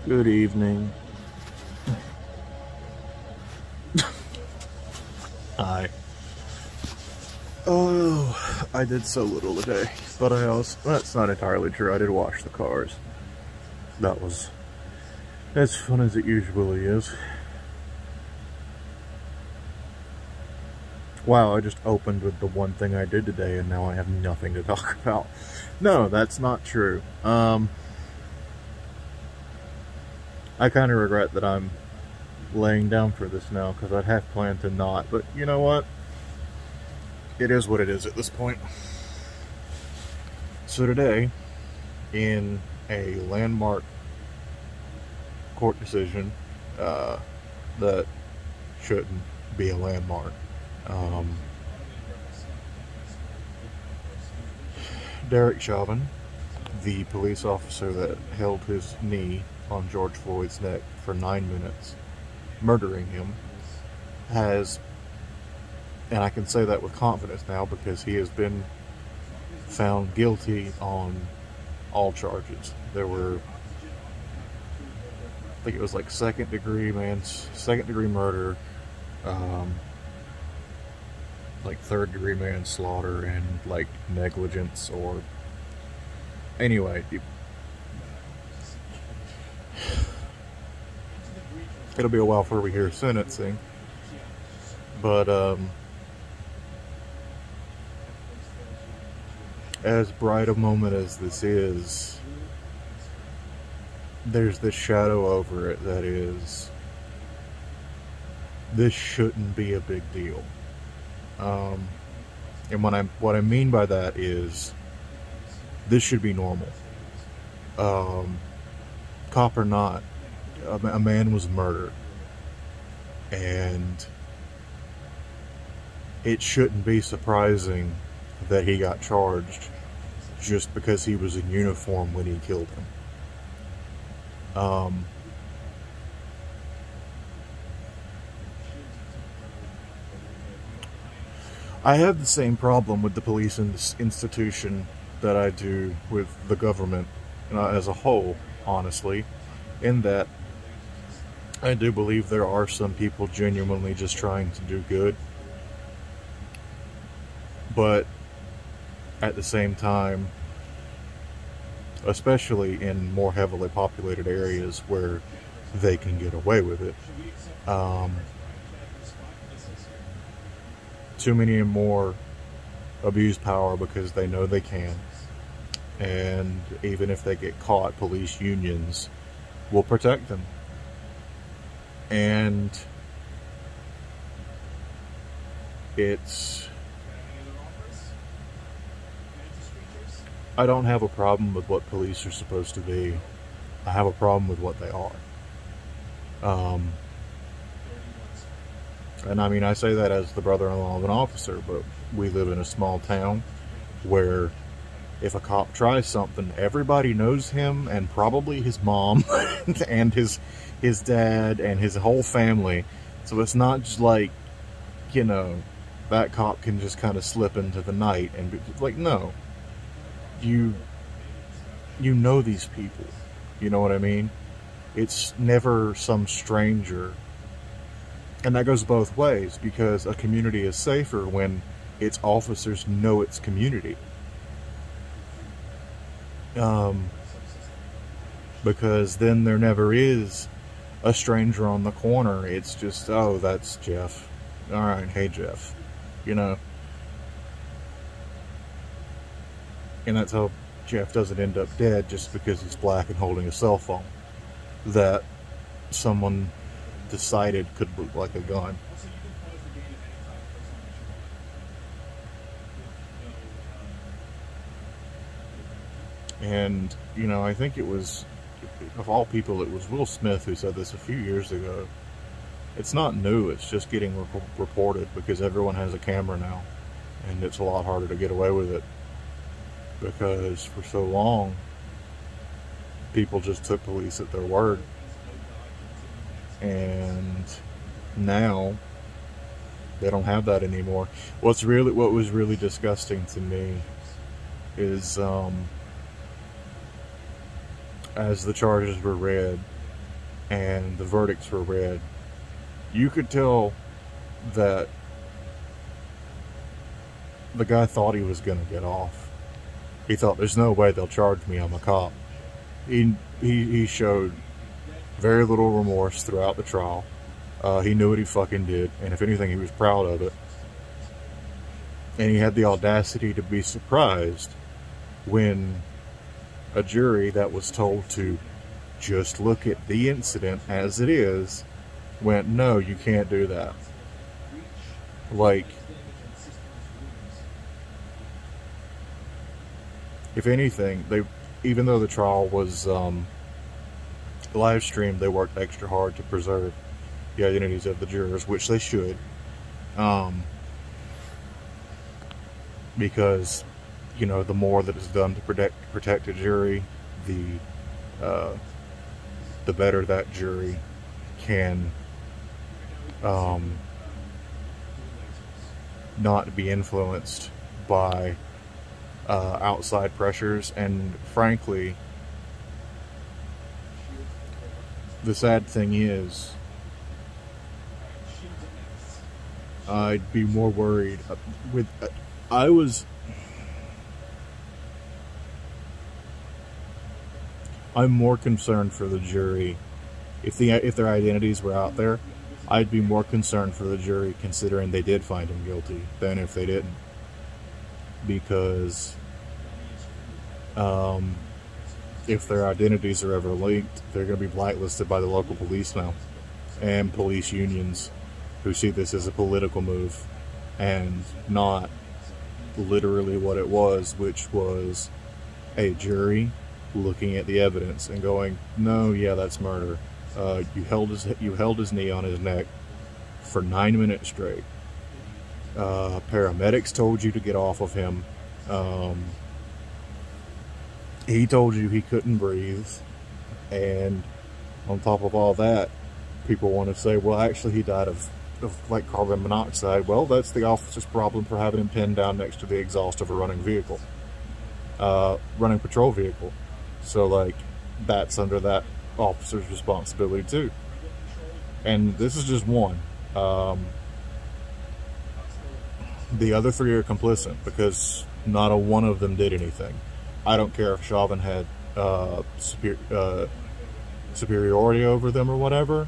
Good evening. Hi. Oh, I did so little today, but that's not entirely true. I did wash the cars. That was as fun as it usually is. Wow, I just opened with the one thing I did today and now I have nothing to talk about. No, that's not true. I kind of regret that I'm laying down for this now because I'd have planned to not, but you know what? It is what it is at this point. So today, in a landmark court decision that shouldn't be a landmark, Derek Chauvin, the police officer that held his knee on George Floyd's neck for 9 minutes, murdering him, has, and I can say that with confidence now because he has been found guilty on all charges. There were, I think it was like second degree murder, like third degree manslaughter, and like negligence, or anyway, it'll be a while before we hear sentencing, but as bright a moment as this is, there's this shadow over it that is, this shouldn't be a big deal. And what I mean by that is, this should be normal. Cop or not, a man was murdered, and it shouldn't be surprising that he got charged just because he was in uniform when he killed him. I have the same problem with the police institution that I do with the government as a whole, honestly, in that I do believe there are some people genuinely just trying to do good, but at the same time, especially in more heavily populated areas where they can get away with it, too many and more abuse power because they know they can, and even if they get caught, police unions will protect them. And I don't have a problem with what police are supposed to be. I have a problem with what they are. And I mean, I say that as the brother-in-law of an officer, but we live in a small town where if a cop tries something, everybody knows him, and probably his mom and his dad and his whole family. So it's not just like, you know, that cop can just kind of slip into the night and be like, no. You know these people. You know what I mean? It's never some stranger. And that goes both ways, because a community is safer when its officers know its community. Because then there never is a stranger on the corner. It's just, oh, that's Jeff. Alright, hey Jeff. You know? And that's how Jeff doesn't end up dead, just because he's black and holding a cell phone that someone decided could look like a gun. And, you know, I think it was, of all people, it was Will Smith who said this a few years ago. It's not new, it's just getting reported because everyone has a camera now, and it's a lot harder to get away with it. Because for so long, people just took police at their word. And now, they don't have that anymore. What was really disgusting to me is, as the charges were read, and the verdicts were read, you could tell that the guy thought he was going to get off. He thought, there's no way they'll charge me, I'm a cop. He showed very little remorse throughout the trial. He knew what he fucking did, and if anything, he was proud of it. And he had the audacity to be surprised when a jury that was told to just look at the incident as it is went, no, you can't do that. Like, if anything, even though the trial was live streamed, they worked extra hard to preserve the identities of the jurors, which they should, because, you know, the more that is done to protect a jury, the better that jury can not be influenced by outside pressures. And frankly, the sad thing is, I'd be more worried with I'm more concerned for the jury if their identities were out there. I'd be more concerned for the jury, considering they did find him guilty, than if they didn't. Because if their identities are ever linked, they're going to be blacklisted by the local police now, and police unions, who see this as a political move and not literally what it was, which was a jury looking at the evidence and going, no, yeah, that's murder. You held his knee on his neck for 9 minutes straight. Paramedics told you to get off of him. He told you he couldn't breathe. And on top of all that, people want to say, well, actually he died of like carbon monoxide. Well, that's the officer's problem for having him pinned down next to the exhaust of a running vehicle, running patrol vehicle. So like, that's under that officer's responsibility too. And this is just one. The other three are complicit because not a one of them did anything. I don't care if Chauvin had superiority over them or whatever.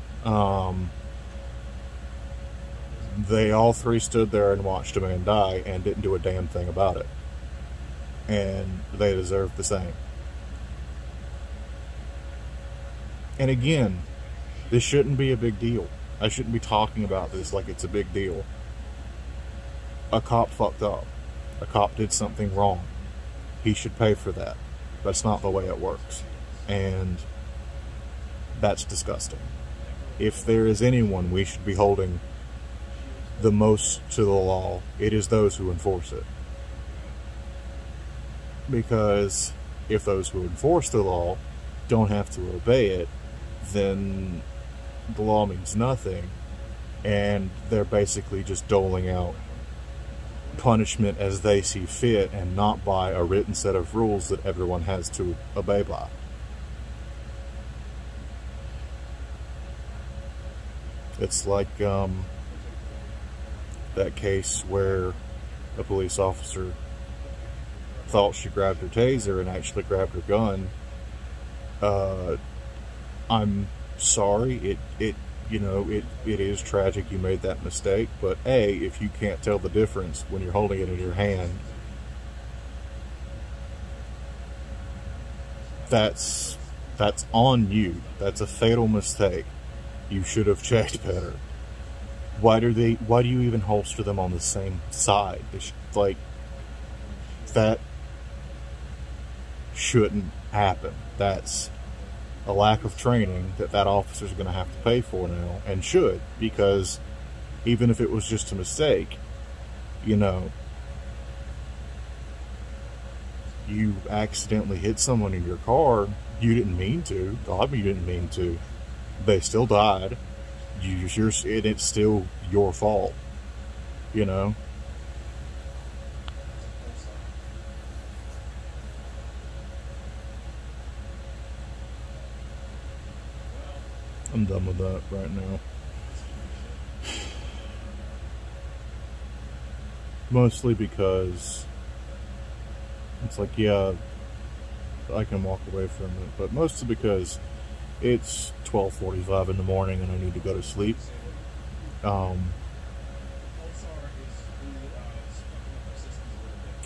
They all three stood there and watched a man die and didn't do a damn thing about it. And they deserve the same. And again, this shouldn't be a big deal. I shouldn't be talking about this like it's a big deal. A cop fucked up. A cop did something wrong. He should pay for that. That's not the way it works. And that's disgusting. If there is anyone we should be holding the most to the law, it is those who enforce it. Because if those who enforce the law don't have to obey it, then the law means nothing, and they're basically just doling out punishment as they see fit and not by a written set of rules that everyone has to obey by. It's like that case where a police officer thought she grabbed her taser and actually grabbed her gun. I'm sorry, it is tragic you made that mistake, but A, if you can't tell the difference when you're holding it in your hand, that's on you. That's a fatal mistake. You should have checked better. Why do you even holster them on the same side? Like, that shouldn't happen. That's a lack of training that officer's going to have to pay for now, and should, because even if it was just a mistake, you accidentally hit someone in your car, you didn't mean to, God, you didn't mean to, they still died, it's still your fault, I'm done with that right now. Mostly because it's like, yeah, I can walk away from it, but mostly because it's 12:45 in the morning and I need to go to sleep.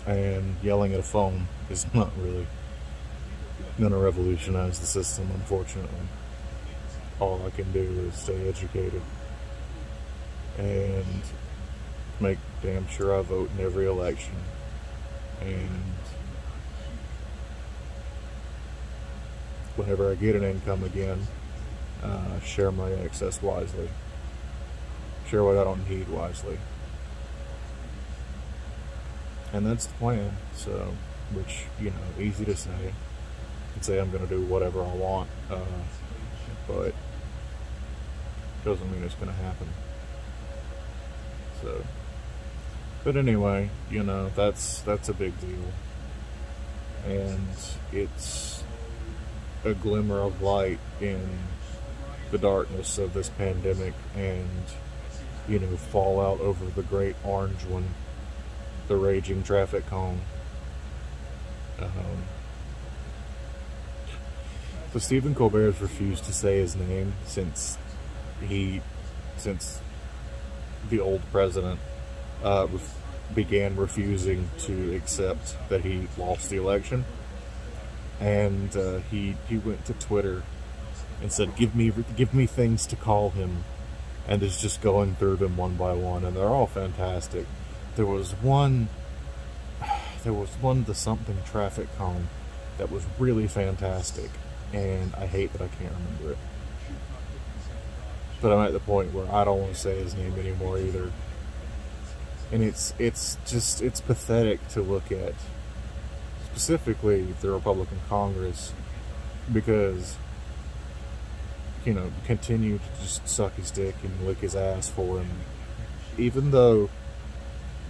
And yelling at a phone is not really going to revolutionize the system, unfortunately. All I can do is stay educated and make damn sure I vote in every election, and whenever I get an income again, share my excess wisely, share what I don't need wisely, and that's the plan. So, which, you know, easy to say, and say I'm going to do whatever I want, but doesn't mean it's going to happen. So, but anyway, you know, that's a big deal, and it's a glimmer of light in the darkness of this pandemic, and, you know, fallout over the great orange one, the raging traffic cone. So Stephen Colbert's refused to say his name since the old president began refusing to accept that he lost the election, and he went to Twitter and said, give me things to call him, and is just going through them one by one, and they're all fantastic. There was one, the something traffic cone that was really fantastic, and I hate that I can't remember it. But I'm at the point where I don't want to say his name anymore either. And it's pathetic to look at, specifically the Republican Congress, because, you know, continue to just suck his dick and lick his ass for him. Even though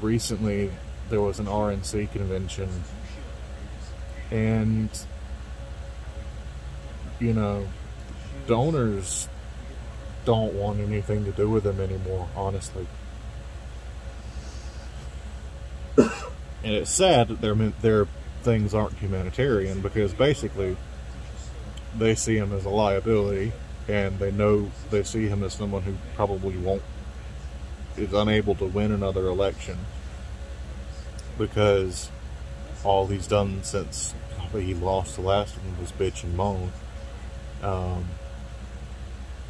recently there was an RNC convention, and, you know, donors don't want anything to do with him anymore, honestly. And it's sad that their things aren't humanitarian, because basically they see him as a liability, and they see him as someone who probably is unable to win another election, because all he's done since he lost the last one was bitch and moan.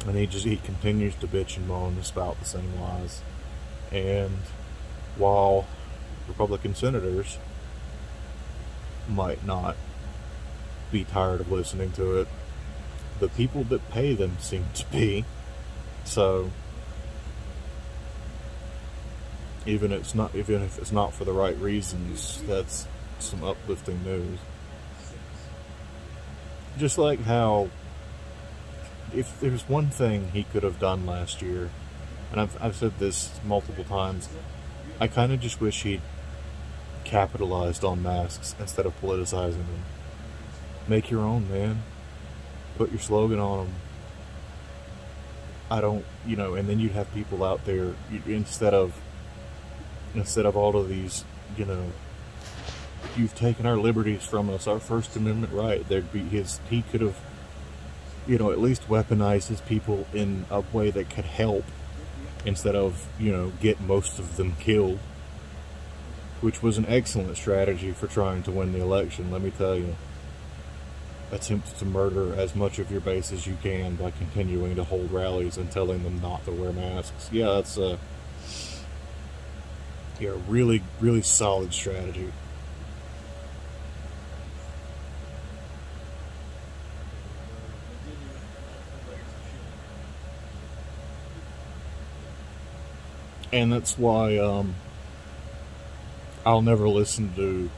And he continues to bitch and moan and spout the same lies. And while Republican senators might not be tired of listening to it, the people that pay them seem to be. So even if it's not for the right reasons, that's some uplifting news. Just like how, if there's one thing he could have done last year, and I've said this multiple times, I kind of just wish he'd capitalized on masks instead of politicizing them. Make your own, man. Put your slogan on them. I don't, you know, and then you'd have people out there, instead of all of these, you know, you've taken our liberties from us, our First Amendment right, he could have, you know, at least weaponized his people in a way that could help, instead of, you know, get most of them killed, which was an excellent strategy for trying to win the election, let me tell you. Attempt to murder as much of your base as you can by continuing to hold rallies and telling them not to wear masks. Yeah, that's a really, really solid strategy. And that's why I'll never listen to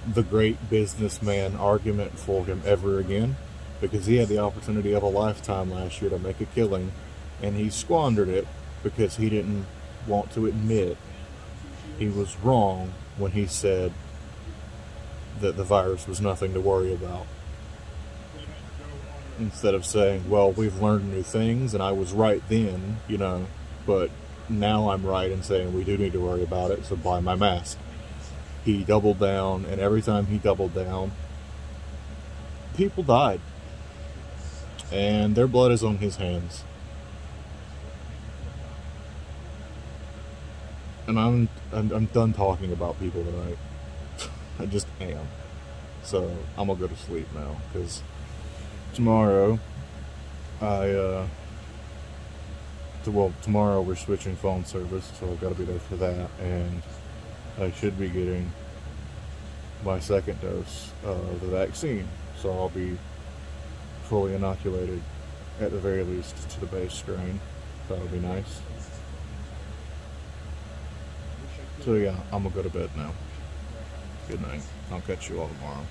the great businessman argument for him ever again, because he had the opportunity of a lifetime last year to make a killing, and he squandered it because he didn't want to admit he was wrong when he said that the virus was nothing to worry about. instead of saying, well, we've learned new things and I was right then, you know, but now I'm right in saying we do need to worry about it, so buy my mask. He doubled down, and every time he doubled down, people died. And their blood is on his hands. And I'm done talking about people tonight. I just am. So I'm gonna go to sleep now, because tomorrow tomorrow we're switching phone service, so I've got to be there for that, and I should be getting my second dose of the vaccine, so I'll be fully inoculated, at the very least, to the base strain. That'll be nice. So yeah, I'm gonna go to bed now. Good night. I'll catch you all tomorrow.